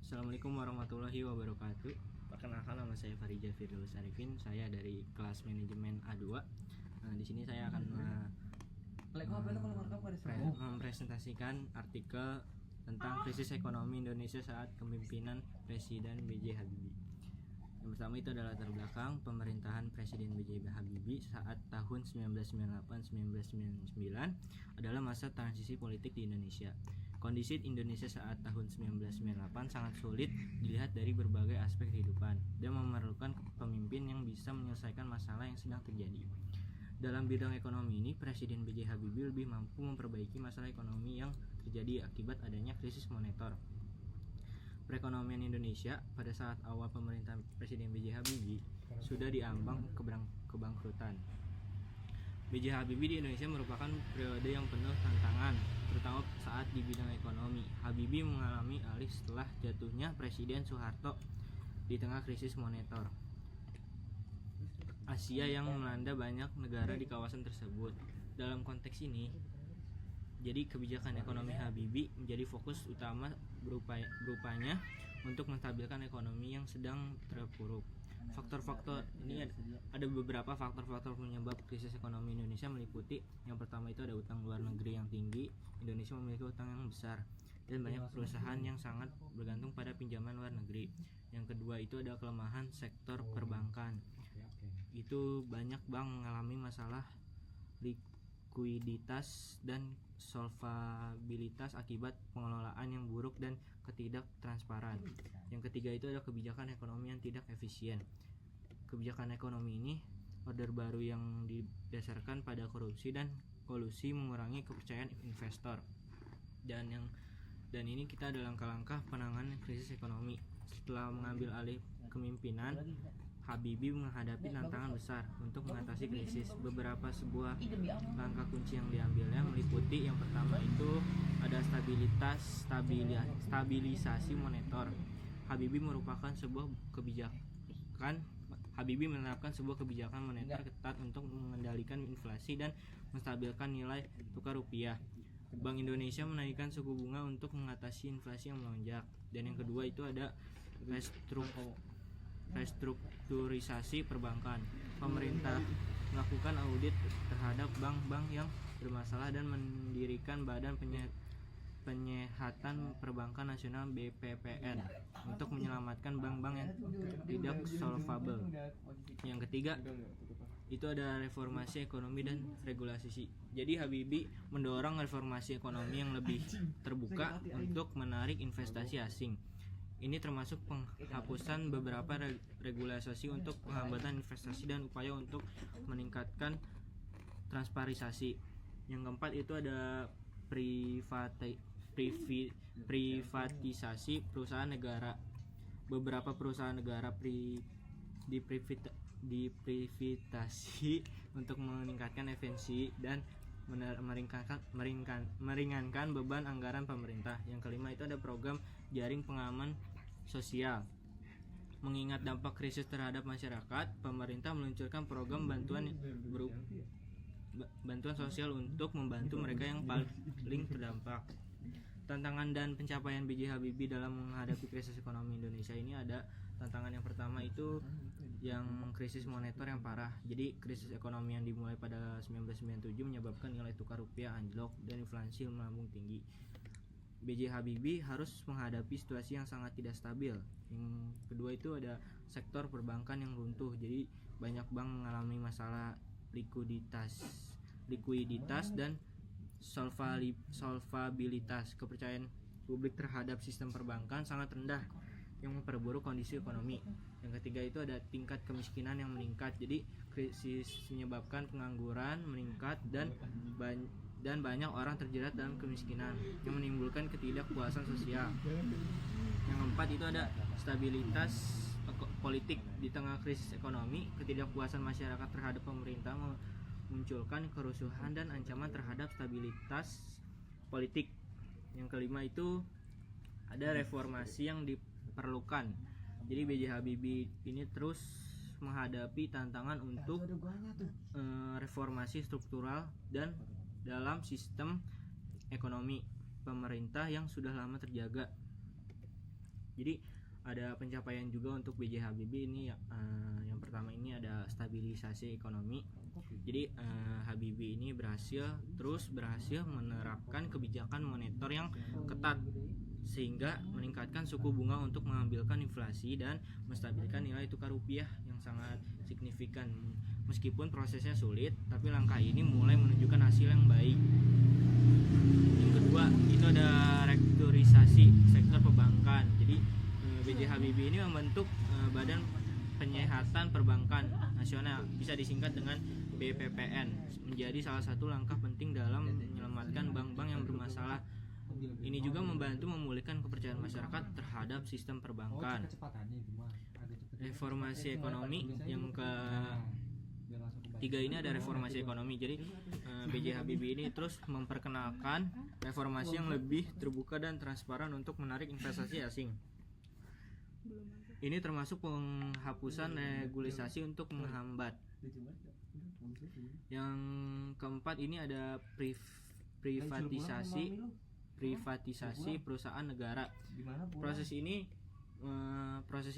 Assalamualaikum warahmatullahi wabarakatuh. Perkenalkan, nama saya Farijah Firdaus Arifin. Saya dari kelas manajemen A2. Di sini saya akan mempresentasikan artikel tentang krisis ekonomi Indonesia saat kepemimpinan Presiden B.J. Habibie. Yang pertama itu adalah latar belakang pemerintahan Presiden B.J. Habibie saat tahun 1998-1999 adalah masa transisi politik di Indonesia. Kondisi Indonesia saat tahun 1998 sangat sulit dilihat dari berbagai aspek kehidupan dan memerlukan pemimpin yang bisa menyelesaikan masalah yang sedang terjadi. Dalam bidang ekonomi ini, Presiden B.J. Habibie lebih mampu memperbaiki masalah ekonomi yang terjadi akibat adanya krisis moneter. Perekonomian Indonesia pada saat awal pemerintahan Presiden B.J. Habibie sudah diambang kebangkrutan. B.J. Habibie di Indonesia merupakan periode yang penuh tantangan, terutama saat di bidang ekonomi. Habibie mengalami alih setelah jatuhnya Presiden Soeharto di tengah krisis moneter Asia yang melanda banyak negara di kawasan tersebut. Dalam konteks ini, jadi kebijakan ekonomi Habibie menjadi fokus utama berupaya untuk menstabilkan ekonomi yang sedang terpuruk. Faktor-faktor ini ada beberapa faktor-faktor penyebab krisis ekonomi Indonesia meliputi: yang pertama itu ada utang luar negeri yang tinggi. Indonesia memiliki utang yang besar dan banyak perusahaan yang sangat bergantung pada pinjaman luar negeri. Yang kedua itu ada kelemahan sektor perbankan. Itu banyak bank mengalami masalah likuiditas dan solvabilitas akibat pengelolaan yang buruk dan ketidaktransparan. Yang ketiga itu adalah kebijakan ekonomi yang tidak efisien. Kebijakan ekonomi ini order baru yang didasarkan pada korupsi dan kolusi mengurangi kepercayaan investor. Dan ini kita ada langkah-langkah penanganan krisis ekonomi. Setelah mengambil alih kepemimpinan, Habibie menghadapi tantangan besar untuk mengatasi krisis. Beberapa sebuah langkah kunci yang diambilnya meliputi: yang pertama itu ada stabilisasi moneter. Habibie menerapkan sebuah kebijakan moneter ketat untuk mengendalikan inflasi dan menstabilkan nilai tukar rupiah. Bank Indonesia menaikkan suku bunga untuk mengatasi inflasi yang melonjak. Dan yang kedua itu ada restrukturisasi perbankan. Pemerintah melakukan audit terhadap bank-bank yang bermasalah dan mendirikan Badan Penyehatan Perbankan Nasional (BPPN) untuk menyelamatkan bank-bank yang tidak solvable. Yang ketiga itu ada reformasi ekonomi dan regulasi. Jadi Habibie mendorong reformasi ekonomi yang lebih terbuka untuk menarik investasi asing. Ini termasuk penghapusan beberapa regulasi untuk penghambatan investasi dan upaya untuk meningkatkan transparansi. Yang keempat itu ada privatisasi perusahaan negara. Beberapa perusahaan negara diprivatisasi untuk meningkatkan efisiensi dan meringankan beban anggaran pemerintah. Yang kelima itu ada program jaring pengaman sosial. Mengingat dampak krisis terhadap masyarakat, pemerintah meluncurkan program bantuan sosial untuk membantu mereka yang paling terdampak. Tantangan dan pencapaian B.J. Habibie dalam menghadapi krisis ekonomi Indonesia ini ada: tantangan yang pertama itu yang krisis moneter yang parah. Jadi krisis ekonomi yang dimulai pada 1997 menyebabkan nilai tukar rupiah anjlok dan inflasi melambung tinggi. B.J. Habibie harus menghadapi situasi yang sangat tidak stabil. Yang kedua itu ada sektor perbankan yang runtuh. Jadi banyak bank mengalami masalah likuiditas dan solvabilitas. Kepercayaan publik terhadap sistem perbankan sangat rendah yang memperburuk kondisi ekonomi. Yang ketiga itu ada tingkat kemiskinan yang meningkat. Jadi krisis menyebabkan pengangguran meningkat dan banyak orang terjerat dalam kemiskinan yang menimbulkan ketidakpuasan sosial. Yang keempat itu ada stabilitas politik. Di tengah krisis ekonomi, ketidakpuasan masyarakat terhadap pemerintah memunculkan kerusuhan dan ancaman terhadap stabilitas politik. Yang kelima itu ada reformasi yang diperlukan. Jadi B.J. Habibie ini terus menghadapi tantangan untuk reformasi struktural dan dalam sistem ekonomi pemerintah yang sudah lama terjaga. Jadi ada pencapaian juga untuk B.J. Habibie ini yang pertama ini ada stabilisasi ekonomi. Jadi Habibie ini berhasil menerapkan kebijakan moneter yang ketat sehingga meningkatkan suku bunga untuk mengambilkan inflasi dan menstabilkan nilai tukar rupiah yang sangat signifikan. Meskipun prosesnya sulit, tapi langkah ini mulai menunjukkan hasil yang baik. Yang kedua itu ada restrukturisasi sektor perbankan. Jadi B.J. Habibie ini membentuk Badan Penyihatan Perbankan Nasional, bisa disingkat dengan BPPN, menjadi salah satu langkah penting dalam menyelamatkan bank-bank yang bermasalah. Ini juga membantu memulihkan kepercayaan masyarakat terhadap sistem perbankan. Reformasi ekonomi yang ketiga ini ada reformasi ekonomi. Jadi B.J. Habibie ini terus memperkenalkan reformasi yang lebih terbuka dan transparan untuk menarik investasi asing. Ini termasuk penghapusan regulasi untuk menghambat. Yang keempat ini ada privatisasi perusahaan negara. Proses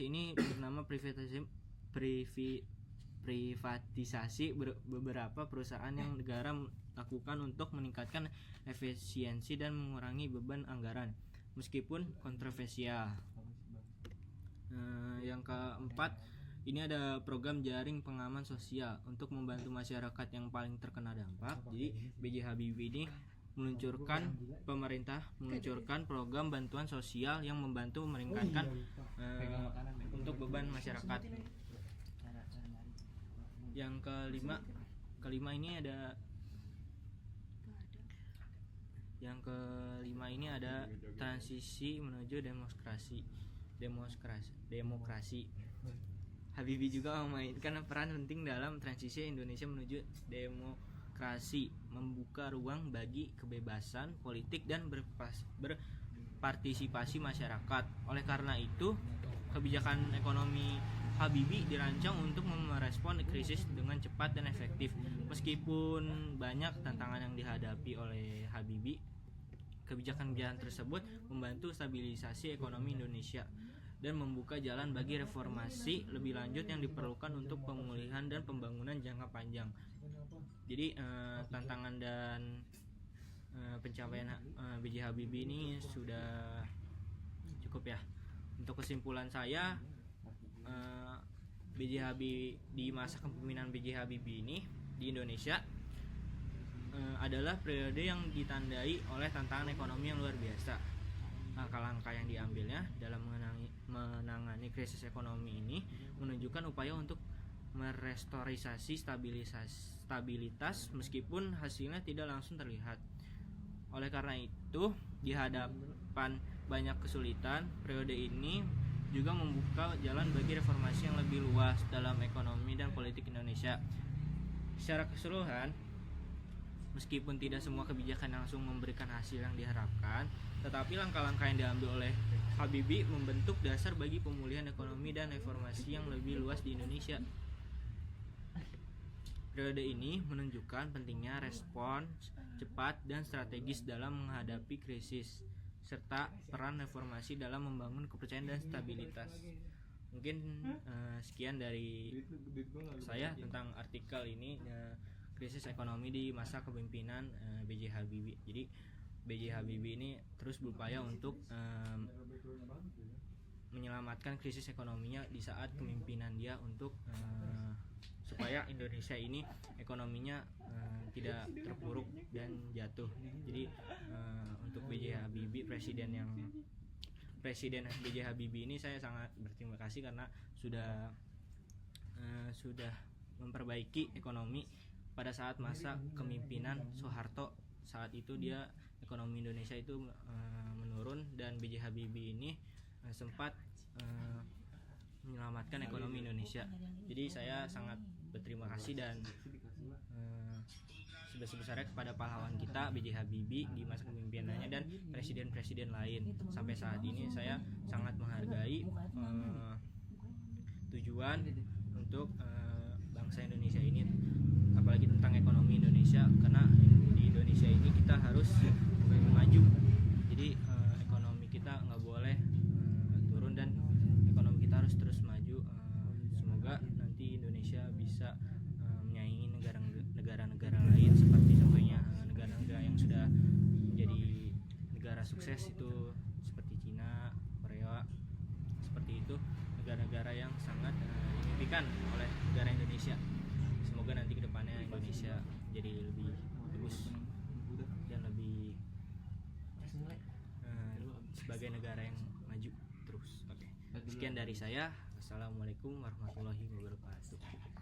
ini bernama privatisasi beberapa perusahaan yang negara lakukan untuk meningkatkan efisiensi dan mengurangi beban anggaran, meskipun kontroversial. Yang keempat ini ada program jaring pengaman sosial untuk membantu masyarakat yang paling terkena dampak. Jadi B.J. Habibie ini pemerintah meluncurkan program bantuan sosial yang membantu meringankan untuk beban masyarakat. Yang kelima ini ada transisi menuju demokrasi. Habibie juga memainkan peran penting dalam transisi Indonesia menuju demokrasi, membuka ruang bagi kebebasan politik dan berpartisipasi masyarakat. Oleh karena itu, kebijakan ekonomi Habibie dirancang untuk merespon krisis dengan cepat dan efektif. Meskipun banyak tantangan yang dihadapi oleh Habibie, kebijakan-kebijakan tersebut membantu stabilisasi ekonomi Indonesia dan membuka jalan bagi reformasi lebih lanjut yang diperlukan untuk pemulihan dan pembangunan jangka panjang. Jadi tantangan dan pencapaian B.J. Habibie ini sudah cukup ya. Untuk kesimpulan saya, B.J. Habibie di masa kepemimpinan B.J. Habibie ini di Indonesia adalah periode yang ditandai oleh tantangan ekonomi yang luar biasa. Langkah-langkah yang diambilnya dalam menangani krisis ekonomi ini menunjukkan upaya untuk merestorisasi stabilitas meskipun hasilnya tidak langsung terlihat. Oleh karena itu, di hadapan banyak kesulitan, periode ini juga membuka jalan bagi reformasi yang lebih luas dalam ekonomi dan politik Indonesia. Secara keseluruhan, meskipun tidak semua kebijakan langsung memberikan hasil yang diharapkan, tetapi langkah-langkah yang diambil oleh Habibie membentuk dasar bagi pemulihan ekonomi dan reformasi yang lebih luas di Indonesia. Periode ini menunjukkan pentingnya respons cepat dan strategis dalam menghadapi krisis, serta peran reformasi dalam membangun kepercayaan dan stabilitas. Mungkin sekian dari saya tentang artikel ini, krisis ekonomi di masa kepemimpinan B.J. Habibie. Jadi B.J. Habibie ini terus berupaya untuk menyelamatkan krisis ekonominya di saat kepemimpinan dia untuk supaya Indonesia ini ekonominya tidak terpuruk dan jatuh. Jadi untuk B.J. Habibie, Presiden B.J. Habibie ini saya sangat berterima kasih karena sudah memperbaiki ekonomi pada saat masa kepemimpinan Soeharto. Saat itu dia ekonomi Indonesia itu menurun dan B.J. Habibie ini sempat menyelamatkan ekonomi Indonesia. Jadi saya sangat berterima kasih dan sebesar-besarnya kepada pahlawan kita B.J. Habibie di masa kepemimpinannya dan presiden-presiden lain. Sampai saat ini saya sangat menghargai tujuan untuk bangsa Indonesia ini, apalagi tentang ekonomi Indonesia, karena di Indonesia ini kita harus maju. Jadi ekonomi kita nggak boleh turun nanti Indonesia bisa menyaingi negara-negara lain, seperti contohnya negara-negara yang sudah menjadi negara sukses itu seperti Cina, Korea, seperti itu, negara-negara yang sangat dimimpikan oleh negara Indonesia. Semoga nanti kedepannya Indonesia jadi lebih bagus dan lebih sebagai negara yang maju terus. Oke. Sekian dari saya. Assalamualaikum warahmatullahi wabarakatuh.